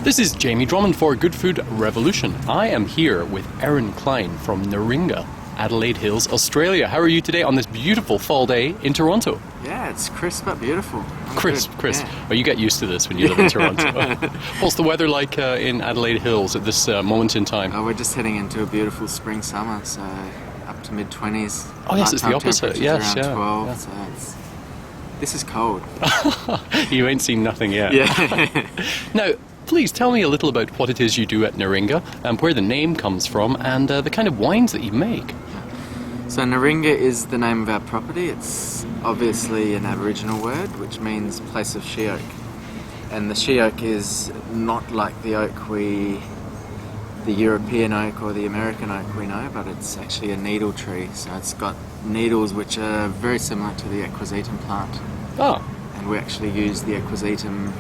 This is Jamie Drummond for Good Food Revolution. I am here with Erinn Klein from Ngeringa, Adelaide Hills, Australia. How are you today on this beautiful fall day in Toronto? Yeah, it's crisp but beautiful. Crisp. Yeah. Well, you get used to this when you live in Toronto. What's the weather like in Adelaide Hills at this moment in time? We're just heading into a beautiful spring summer, so up to mid-20s. Oh yes, it's the Nighttime opposite. temperatures Yes, around 12, yeah. so this is cold. You ain't seen nothing yet. Yeah. Now, please tell me a little about what it is you do at Ngeringa, and where the name comes from, and the kind of wines that you make. So Ngeringa is the name of our property. It's obviously an Aboriginal word, which means place of she oak. And the she oak is not like the European oak or the American oak we know, but it's actually a needle tree. So it's got needles which are very similar to the equisetum plant. Ah, And we actually use the equisetum,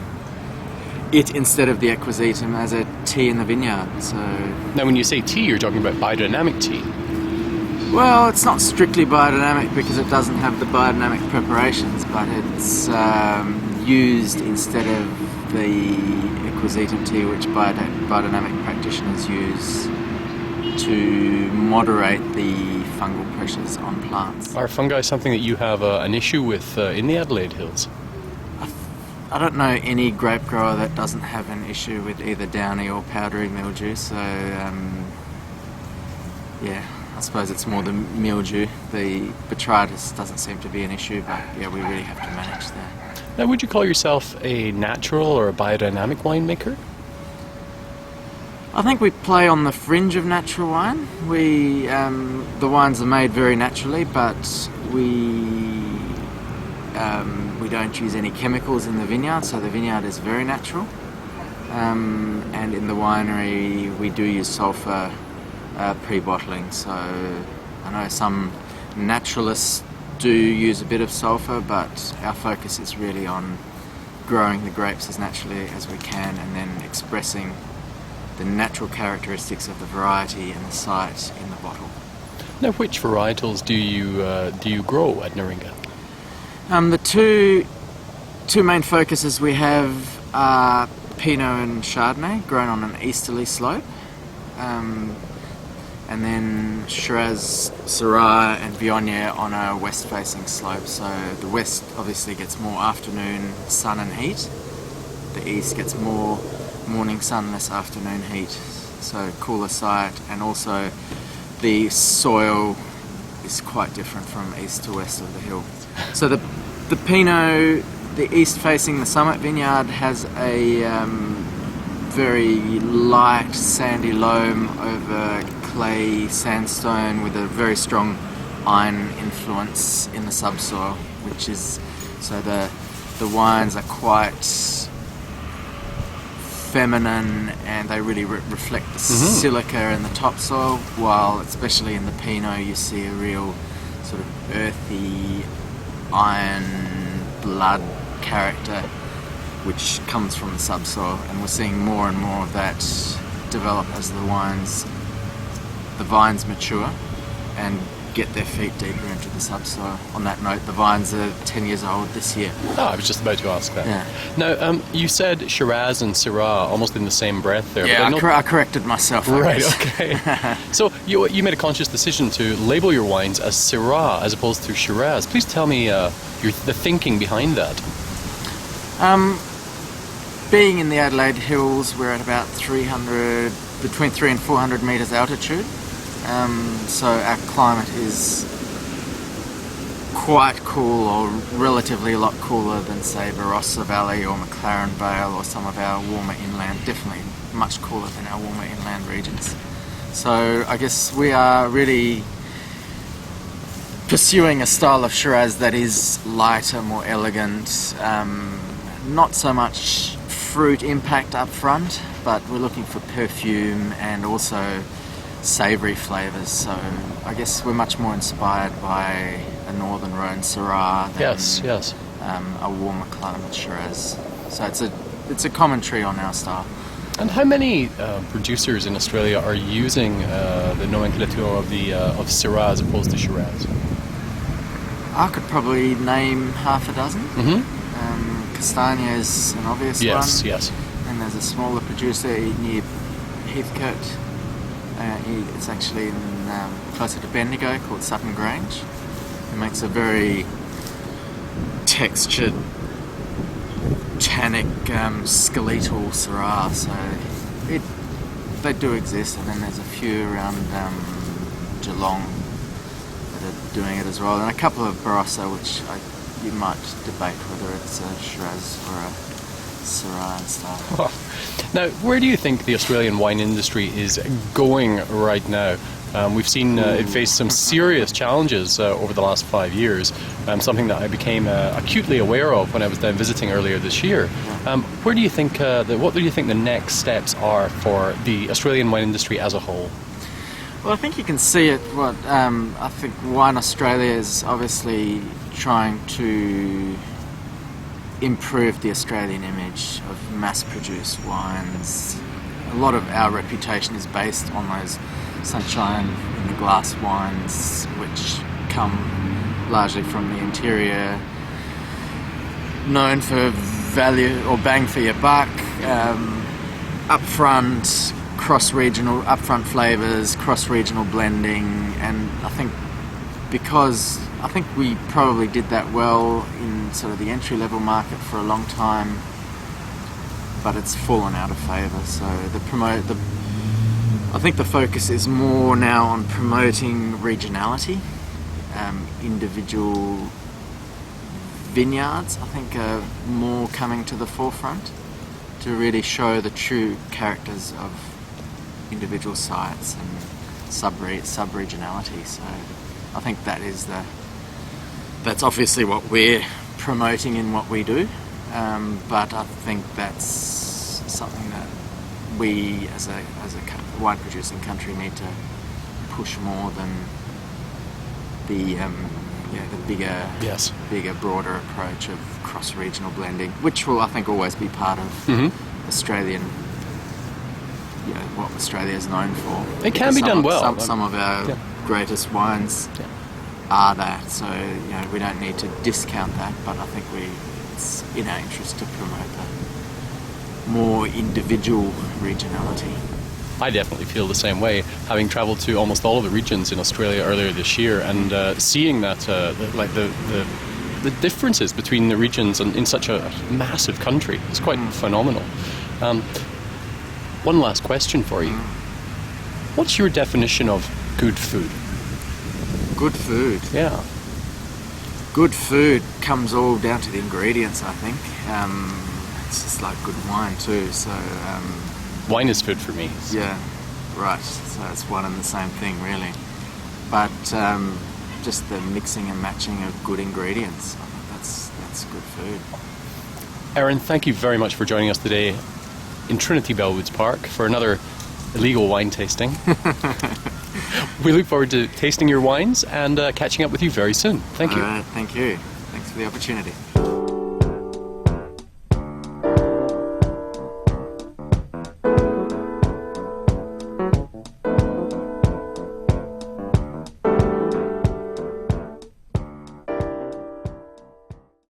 instead of the equisetum, as a tea in the vineyard. So, now when you say tea, you're talking about biodynamic tea. well, it's not strictly biodynamic because it doesn't have the biodynamic preparations, but it's used instead of the equisetum tea, which biodynamic practitioners use to moderate the fungal pressures on plants. Are fungi something that you have an issue with in the Adelaide Hills? I don't know any grape grower that doesn't have an issue with either downy or powdery mildew, so yeah, I suppose it's more the mildew. The botrytis doesn't seem to be an issue, but yeah, we really have to manage that. Now, would you call yourself a natural or a biodynamic winemaker? I think we play on the fringe of natural wine. The wines are made very naturally, but we don't use any chemicals in the vineyard, so the vineyard is very natural. And in the winery, we do use sulphur pre-bottling. So I know some naturalists do use a bit of sulphur, but our focus is really on growing the grapes as naturally as we can, and then expressing the natural characteristics of the variety and the site in the bottle. Now, which varietals do you grow at Ngeringa? The two main focuses we have are Pinot and Chardonnay, grown on an easterly slope, and then Shiraz, Syrah and Viognier on a west-facing slope. So the west obviously gets more afternoon sun and heat. The east gets more morning sun, less afternoon heat. So cooler site, and also the soil is quite different from east to west of the hill. So the Pinot, the east facing the summit vineyard, has a very light sandy loam over clay sandstone with a very strong iron influence in the subsoil, which is, so the wines are quite feminine and they really reflect the silica in the topsoil, while especially in the Pinot you see a real sort of earthy iron blood character which comes from the subsoil, and we're seeing more and more of that develop as the vines mature and get their feet deeper into the subsoil. On that note, the vines are 10 years old this year. Oh, I was just about to ask that. Yeah. Now, you said Shiraz and Syrah almost in the same breath there. Yeah, but I corrected myself. Right, okay. So you made a conscious decision to label your wines as Syrah as opposed to Shiraz. Please tell me the thinking behind that. Being in the Adelaide Hills, we're at about between 300 and 400 metres altitude. So our climate is quite cool, or relatively a lot cooler than, say, Barossa Valley or McLaren Vale or some of our warmer inland, definitely much cooler than our warmer inland regions. So I guess we are really pursuing a style of Shiraz that is lighter, more elegant, not so much fruit impact up front, but we're looking for perfume and also savoury flavours. So I guess we're much more inspired by a Northern Rhone Syrah than a warmer climate Shiraz. So it's a commentary on our style. And how many producers in Australia are using the nomenclature of Syrah as opposed to Shiraz? I could probably name half a dozen. Mm-hmm. Castagna is an obvious one. Yes. And and there's a smaller producer near Heathcote. It's actually closer to Bendigo, called Sutton Grange. It makes a very textured, tannic, skeletal Syrah. So they do exist, and then there's a few around Geelong that are doing it as well, and a couple of Barossa, which you might debate whether it's a Shiraz or a Syrah and stuff. Now, where do you think the Australian wine industry is going right now? We've seen it face some serious challenges over the last 5 years, something that I became acutely aware of when I was down visiting earlier this year. Where do you think, what do you think the next steps are for the Australian wine industry as a whole? Well, I think you can see it. I think Wine Australia is obviously trying to improve the Australian image of mass-produced wines. A lot of our reputation is based on those sunshine in the glass wines, which come largely from the interior, known for value or bang for your buck, upfront cross-regional, upfront flavours, cross-regional blending, and I think we probably did that well in sort of the entry-level market for a long time, but it's fallen out of favour. So I think the focus is more now on promoting regionality. Individual vineyards, I think, are more coming to the forefront to really show the true characters of individual sites and sub-regionality. So I think that's obviously what we're promoting in what we do, but I think that's something that we as a wine producing country need to push more than the bigger, broader approach of cross-regional blending, which will, I think, always be part of Australian, what Australia is known for. It can be done well. Some of our greatest wines are that, so we don't need to discount that, but I think it's in our interest to promote that more individual regionality. I definitely feel the same way, having travelled to almost all of the regions in Australia earlier this year, and seeing that the differences between the regions and in such a massive country is quite phenomenal. One last question for you. What's your definition of good food? Good food? Yeah. Good food comes all down to the ingredients, I think. It's just like good wine too, so... Wine is food for me. Yeah, right. So it's one and the same thing, really. But just the mixing and matching of good ingredients, I think that's good food. Erinn, thank you very much for joining us today in Trinity Bellwoods Park for another illegal wine tasting. We look forward to tasting your wines and catching up with you very soon. Thank you. All right, thank you. Thanks for the opportunity.